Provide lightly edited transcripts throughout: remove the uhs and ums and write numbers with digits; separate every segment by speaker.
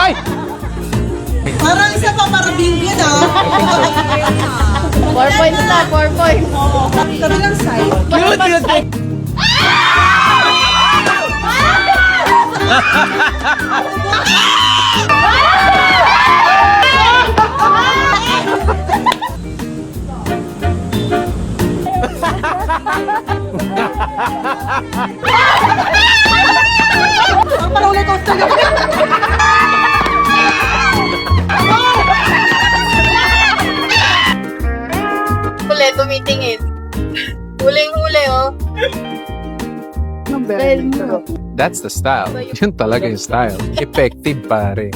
Speaker 1: Ay!
Speaker 2: Parang isa pa para bingo na.
Speaker 3: 4 points na, 4 points.
Speaker 2: Kabilang side. Ang palaulit ko sa
Speaker 3: Huli, tumitingin. Huling-huli, oh. Dahil mo.
Speaker 1: That's the style. Yun talaga yung style. Effective, pare.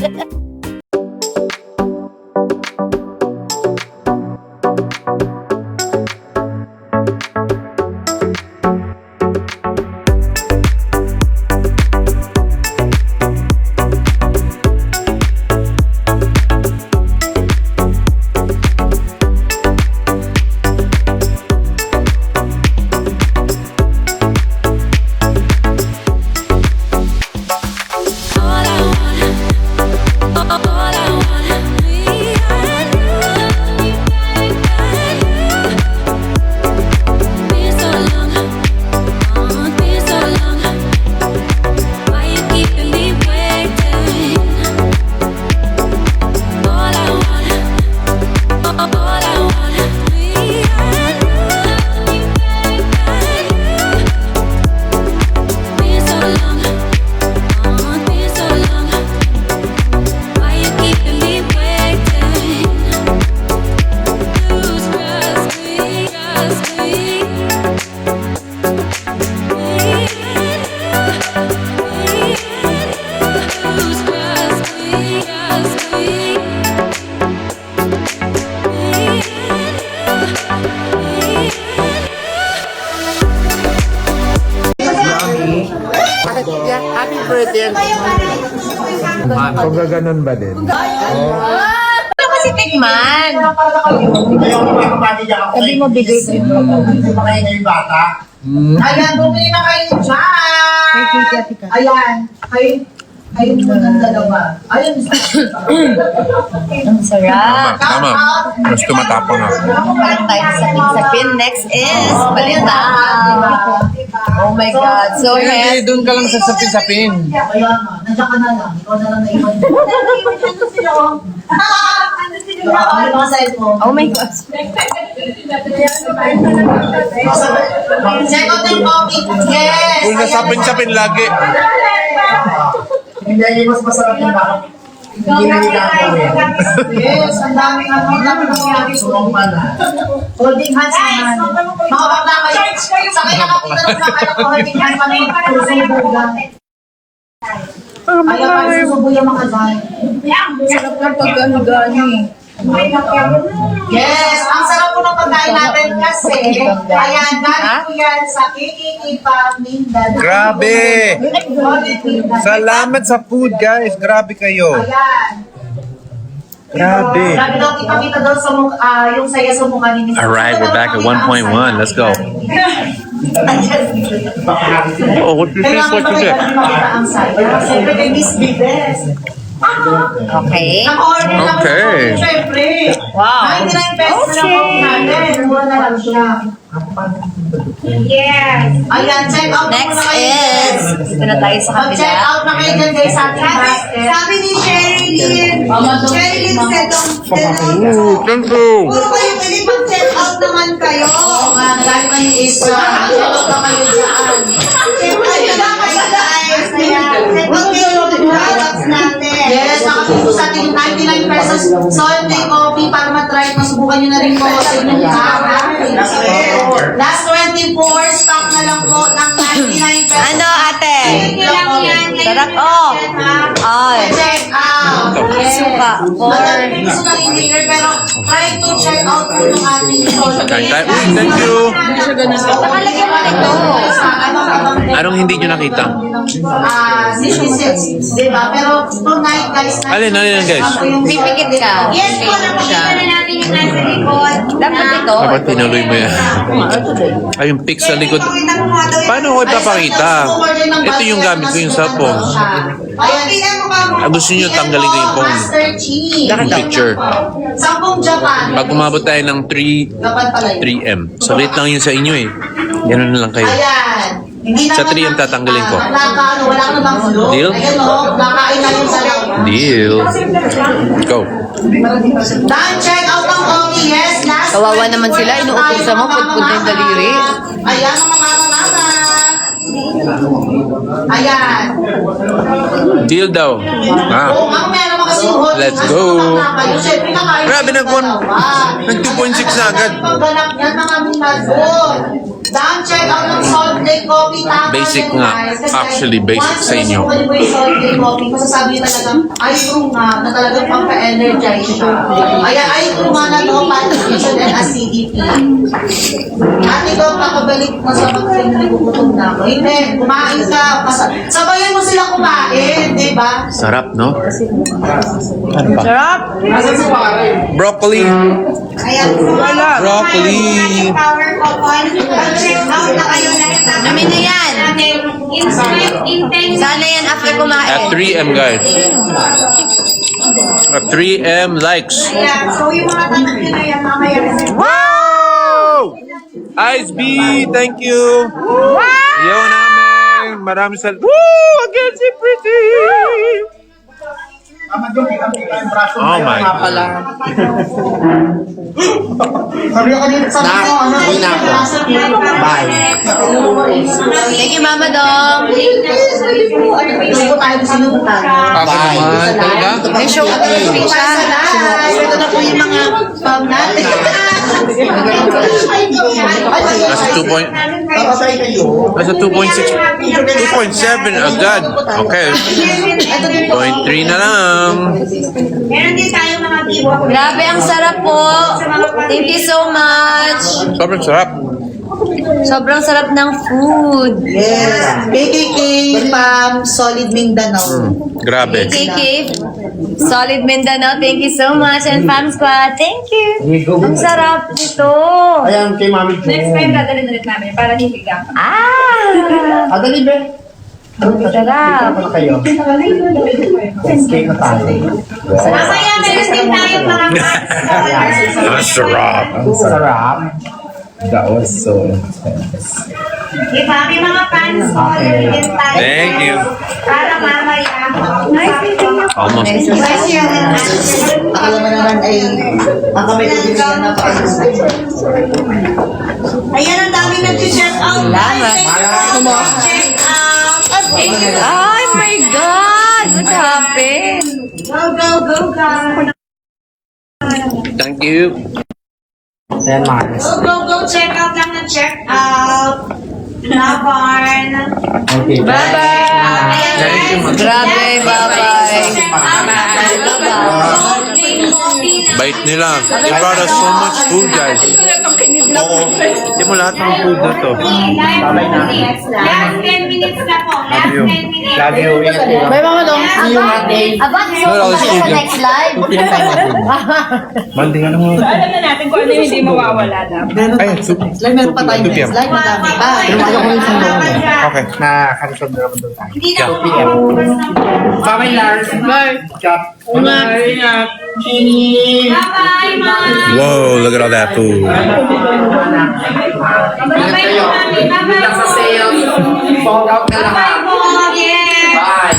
Speaker 3: Happy birthday.
Speaker 1: Kung gaganon ba din?
Speaker 3: Ano kasi tikman? Sabi mo bigay ko.
Speaker 2: Ayan, bumili na kayo dyan. Ayan, kayo muna ng dalawa. Ayun,
Speaker 3: Ang sarap.
Speaker 1: Tama. Mas tumatapon ako.
Speaker 3: Meron tayo sapin-sapin. Next is palitaw. Oh my God. So heavy.
Speaker 1: Doon ka lang sa sapin-sapin.
Speaker 2: Ayan, nandiyan ka na lang. Ikaw na lang naiwan. Ano sila, oh? Ano mga side mo?
Speaker 3: Oh my God.
Speaker 2: Check out yung coffee. Yes!
Speaker 1: Kung nasapin-sapin lagi.
Speaker 4: Hindi ay mas masarap yung bakit hindi na nila ang gawin.
Speaker 2: Yes, ang dami ng nangyari. Holding hands naman. Mga bakla kayo. Sakay nakakita lang na kayo. Holding hands kami. Susubo lang. Ayaw kayo susubo yung mga dahil.
Speaker 3: Sarap ng pagkano-gano.
Speaker 2: Yes, ang sarap po ng pagkain natin kasi ayan, galing po yan sa Kikikipang Mindanao.
Speaker 1: Grabe! Salamat sa food, guys. Grabe kayo.
Speaker 2: Ayan.
Speaker 1: Grabe.
Speaker 2: Grabe daw, ipakita daw sa yung saya sa mukha ni Mr.
Speaker 1: Alright, we're back at 1.1. Let's go. Oh, what you think? What you get?
Speaker 2: Ang saya. Siyempre kay Miss Vives.
Speaker 3: Okay.
Speaker 2: Naka-order lang
Speaker 1: Okay.
Speaker 2: ako. Siyempre.
Speaker 3: Wow.
Speaker 2: 99 pesos lang po natin. Mura na lang siya. Yes. Ayan, check out
Speaker 3: Next
Speaker 2: muna kayo.
Speaker 3: is, dito na tayo sa
Speaker 2: Mag-check
Speaker 3: kabila.
Speaker 2: out na kayo dyan guys sa ating basket. Sabi ni Sherilyn. Sherilyn said
Speaker 1: Thank you.
Speaker 2: puro kayo pwede mag-check out naman kayo. Oo nga, dahil kayo is check out na kayo dyan. Ayun na kayo guys. Ayan. Huwag kayo products natin. Yes, nakapito sa ating 99 pesos Sunday coffee para matry. Masubukan nyo na rin po sa inyong bahay. Last 24, stock na lang po ng 99 pesos.
Speaker 3: Ano ate? Sarap oh. Ay.
Speaker 2: Check out. Yes.
Speaker 3: Suka.
Speaker 2: Ang dami gusto ng inhaler pero try to check out po yung ating Sunday.
Speaker 1: Thank you.
Speaker 3: Nakalagyan mo nito.
Speaker 1: Anong hindi nyo nakita?
Speaker 2: 66. Diba? Pero tonight, guys,
Speaker 1: Alin guys?
Speaker 3: Pipikit ka.
Speaker 2: Yes po, nakikita na natin yung nasa likod.
Speaker 3: Dapat ito.
Speaker 1: Dapat tinuloy mo yan. Ay, yung pic sa likod. Paano ko ipapakita? Ito yung gamit ko, yung cellphone. Gusto nyo tanggalin ko yung phone. Yung picture.
Speaker 2: Sampung Japan.
Speaker 1: Pag umabot tayo ng 3M. Saglit lang yun sa inyo eh. Ganun na lang kayo.
Speaker 2: Ayan. Hindi
Speaker 1: Sa
Speaker 2: naman
Speaker 1: 3M tatanggalin ko.
Speaker 2: Wala ka na bang flow?
Speaker 1: Deal?
Speaker 2: Ayan o, nakain na yung sarap.
Speaker 1: Deal. Go.
Speaker 2: Done, check out ang coffee. Yes, last
Speaker 3: Kawawa
Speaker 2: one.
Speaker 3: naman sila, inuutosan mo, putpunta yung daliri.
Speaker 2: Ayan, mga mama. Ayan.
Speaker 1: Deal daw. Ah.
Speaker 2: Kung ang meron mo kasing hot,
Speaker 1: Let's go.
Speaker 2: Siyempre, nakain
Speaker 1: Grabe,
Speaker 2: na
Speaker 1: nag 2.6 na agad.
Speaker 2: Pagganap yan ng aming nag-good. Done, check out ng Salt Lake Coffee. Tama
Speaker 1: Basic
Speaker 2: yan,
Speaker 1: nga.
Speaker 2: guys. Kasi
Speaker 1: Actually, basic
Speaker 2: once
Speaker 1: sa inyo.
Speaker 2: na nasubukan mo yung Salt Lake Coffee, masasabi nyo talagang, ay, true nga, na talagang pampa-energize siya. Ay, true nga na no, nutrition and acidity. At ikaw, kakabalik mo sa mag-train na gugutom na ako. Hindi, kumain ka. Sabayan mo sila kumain, di ba?
Speaker 1: Sarap, no? Ano pa?
Speaker 3: Sarap.
Speaker 1: Broccoli.
Speaker 2: Ayan,
Speaker 1: Broccoli.
Speaker 2: Power of one. Check out na kayo na ito.
Speaker 3: Namin na yan. Sana yan after kumain.
Speaker 1: At 3M, guys. At 3M likes.
Speaker 2: Ayan, so yung mga tanong nyo na yan, mamaya kasi.
Speaker 1: Wow! Ice B, thank you. Wow! Yo namin. Maraming Woo! Again, si Pretty.
Speaker 4: Tama doon, kitang-kita yung braso
Speaker 1: Oh
Speaker 4: mo,
Speaker 1: my
Speaker 4: nga
Speaker 1: God.
Speaker 4: pala.
Speaker 2: Sabi ko kanina, sabi ko, ano,
Speaker 4: Uwi na ako. Bye.
Speaker 3: Thank you, Mama Dong.
Speaker 2: Gusto tayo sinubukan.
Speaker 1: Ako naman. Talaga?
Speaker 3: May show ka na yung
Speaker 2: Para sa lahat. Ito na po yung mga pam natin.
Speaker 1: Nasa 2 point.
Speaker 4: Papatay kayo.
Speaker 1: Nasa 2.6. 2.7 agad. Okay. 0.3 na lang.
Speaker 2: Meron din tayo mga biwa.
Speaker 3: Grabe, ang sarap po. Thank you so much.
Speaker 1: Sobrang sarap.
Speaker 3: Sobrang sarap ng food.
Speaker 2: Yes. KKK, Pam, Solid Mindanao.
Speaker 1: Grabe.
Speaker 3: KK, Solid Mindanao, thank you so much. And Fam Squad, thank you. Ang sarap nito.
Speaker 4: Ayan, kay Mami Jo.
Speaker 5: Next time, dadalhin ulit namin para hindi ka.
Speaker 3: Ah!
Speaker 4: Adali, be.
Speaker 3: Sarap.
Speaker 4: Ano kayo? Cake na tayo.
Speaker 2: Mamaya, meron din tayo mga
Speaker 1: Ang sarap.
Speaker 4: Ang sarap. That was so intense.
Speaker 2: Diba? May mga fans ko.
Speaker 4: Okay.
Speaker 2: Din tayo.
Speaker 1: Thank you.
Speaker 2: Para mamaya. Nice meeting you.
Speaker 1: Almost.
Speaker 2: Question and answer. Ako naman ay ang kami bibigyan na pa. Ayan, ang dami nag-check out.
Speaker 3: Salamat.
Speaker 2: Check out.
Speaker 3: Ay, my God! What happened?
Speaker 2: Go, go, go, go.
Speaker 1: Thank you.
Speaker 4: Ayan, Mars.
Speaker 2: Go, go, go. Check out lang na check out. Labarn.
Speaker 4: Okay,
Speaker 3: Bye-bye.
Speaker 1: Thank you, ma'am.
Speaker 3: Grabe, bye-bye.
Speaker 1: Bait nila. They brought us so much food, guys. Oo. Hindi mo lahat ng food na to.
Speaker 4: Bye-bye na.
Speaker 2: Last 10 minutes na po. Last 10 minutes.
Speaker 4: Love you. Ingat kayo.
Speaker 3: Bye, Mama Dong.
Speaker 4: See you Monday.
Speaker 3: Abang,
Speaker 1: No, no,
Speaker 3: so
Speaker 1: it's
Speaker 3: sa
Speaker 1: good.
Speaker 3: next live.
Speaker 4: Ilan tayo natin?
Speaker 1: Monday, ano mo?
Speaker 5: Alam na natin kung ano yung hindi mawawala na.
Speaker 1: Ay,
Speaker 2: Meron pa tayo
Speaker 1: 2 p.m.
Speaker 2: Live na dami pa.
Speaker 4: Pero ko yung isang doon.
Speaker 1: Okay.
Speaker 4: Nakakarisod na naman doon tayo.
Speaker 2: Hindi na
Speaker 4: 2 p.m. Bye-bye, Lars. Bye. Chop. Bye.
Speaker 2: Bye-bye, Mom.
Speaker 1: Whoa, look at all that food.
Speaker 4: Ingat kayo. Good luck sa sales. Sold out na lahat.
Speaker 2: Bye po. Yes.
Speaker 4: Bye.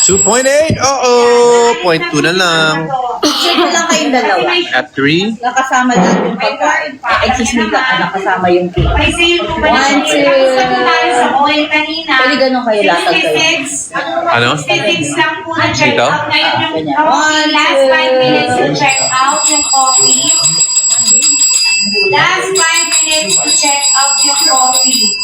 Speaker 1: 2.8? Uh-oh. 0.2 na lang.
Speaker 2: Check lang kayong dalawa.
Speaker 1: At 3?
Speaker 2: Nakasama lang yung pagkain. Excuse me lang, nakasama yung cake.
Speaker 5: May sale po ba?
Speaker 2: 1, 2.
Speaker 5: tayo sa oil kanina.
Speaker 2: Pwede ganun kayo latag kayo.
Speaker 5: 66.
Speaker 1: Ano?
Speaker 5: 66 lang po na check
Speaker 1: Dito?
Speaker 5: out. Ngayon yung
Speaker 2: Ganyan.
Speaker 5: coffee. Last 5
Speaker 2: 2.
Speaker 5: minutes to check out yung coffee. Last 5 minutes to check out yung coffee.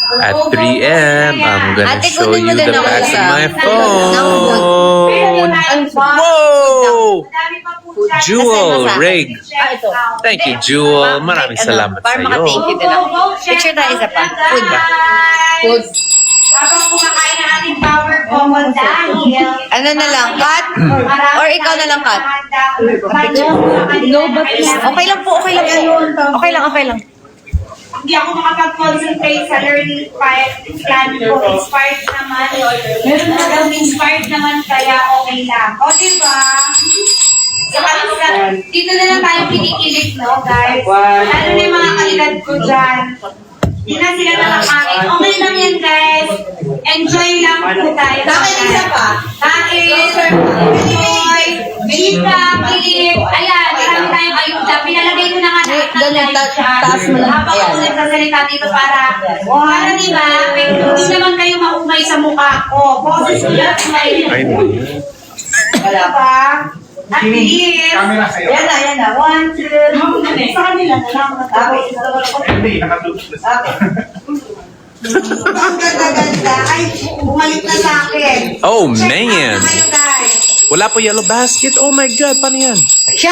Speaker 1: At 3M, I'm gonna
Speaker 3: Ate,
Speaker 1: show
Speaker 3: kunin mo
Speaker 1: you
Speaker 3: din
Speaker 1: the
Speaker 3: ako
Speaker 1: back of
Speaker 3: isa.
Speaker 1: my
Speaker 5: Pero
Speaker 1: phone.
Speaker 5: tayo pa.
Speaker 1: Whoa!
Speaker 5: Madami pa po dyan.
Speaker 1: Jewel,
Speaker 3: Nasa-
Speaker 1: Rig.
Speaker 5: Check out.
Speaker 1: Thank you, Jewel. Maraming salamat
Speaker 3: Para
Speaker 1: sa'yo.
Speaker 3: maka-thank you din ako. Picture tayo isa pa. Food ba? Food.
Speaker 5: Habang kumakain ng ating power combo dahil
Speaker 3: Ano na lang, cut? Or ikaw na lang, cut? Okay lang po, okay lang. Okay lang, okay lang.
Speaker 5: Hindi ako makapag-concentrate sa learning plan ko. Inspired naman. Meron na daw inspired naman kaya okay lang. O, diba? Dito na lang tayo pinikilig, no, guys? Lalo na yung mga kalidad ko dyan. Hindi na sila nakakain. Okay lang yan, guys. Enjoy lang po tayo.
Speaker 2: Bakit isa pa?
Speaker 5: Dahil, enjoy, Mika, Philip, ayan, marami tayong ayuda. Pinalagay ko na nga lahat ng
Speaker 3: Doon,
Speaker 5: live chat.
Speaker 3: taas mo lang.
Speaker 5: Habang ako
Speaker 3: Ayan.
Speaker 5: nagsasalita dito para di ba, hindi naman kayo maumay sa mukha ko. Boses ko lang umay.
Speaker 1: Ay,
Speaker 5: Wala ba? At least,
Speaker 4: Camera sa'yo.
Speaker 2: Yan na. 1, 2.
Speaker 5: sa kanila na lang.
Speaker 2: Okay.
Speaker 4: Hindi, nakatulog.
Speaker 2: Ang ganda-ganda. Ay, bumalik na sa akin.
Speaker 1: Oh,
Speaker 2: Check out
Speaker 1: man.
Speaker 2: na kayo, guys.
Speaker 1: Wala po yellow basket. Oh my God, paano yan?
Speaker 3: Siya,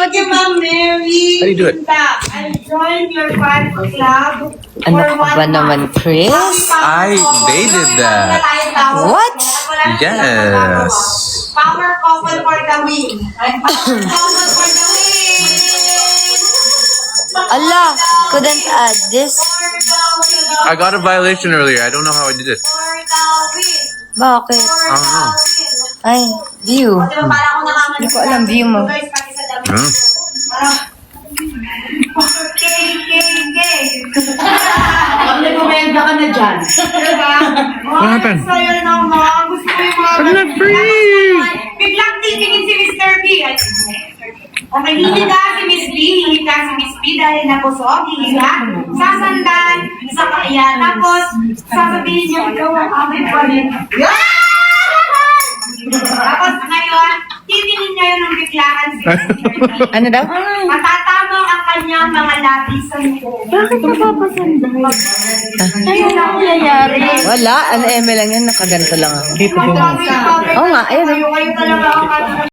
Speaker 5: Thank you, Ma'am Mary.
Speaker 1: How do you do it?
Speaker 5: I joined your fan club.
Speaker 3: Ano
Speaker 5: for
Speaker 3: ka
Speaker 5: 1
Speaker 3: ba naman,
Speaker 5: month.
Speaker 3: Chris?
Speaker 1: They did that.
Speaker 3: What?
Speaker 1: Yes.
Speaker 5: Power couple for the win. Power couple for the win.
Speaker 3: Allah, couldn't add this.
Speaker 1: I got a violation earlier. I don't know how I did it.
Speaker 5: For the win.
Speaker 3: Bakit?
Speaker 1: I don't know.
Speaker 3: Ay, view.
Speaker 5: Di ba para ako nakakalimutan?
Speaker 3: Hindi ko alam, view mo.
Speaker 5: Guys, pati sa damit.
Speaker 1: Hmm.
Speaker 5: Okay.
Speaker 2: Kumenda ka na dyan.
Speaker 5: Diba?
Speaker 1: What happened?
Speaker 5: Saya naman. Gusto ko yung mga...
Speaker 1: I'm not free.
Speaker 5: Biglang titingin si Mr. B. Okay, hindi ka si Miss B. Hindi ka si Miss B dahil nabusog. Hindi ka. Sasandan sa kaya. Tapos, sasabihin niya, ikaw ang aming palit. Tapos ngayon, titingin niya yun ng biglaan si Mr. B.
Speaker 3: Ano daw?
Speaker 5: Matatama ang kanyang mga labis sa mukha. Bakit napapasanday? Ayun lang nangyayari.
Speaker 3: Wala, ano eme lang yan, nakaganto lang ako.
Speaker 5: Oo
Speaker 3: Oo nga, ayun.
Speaker 5: Kayo talaga ang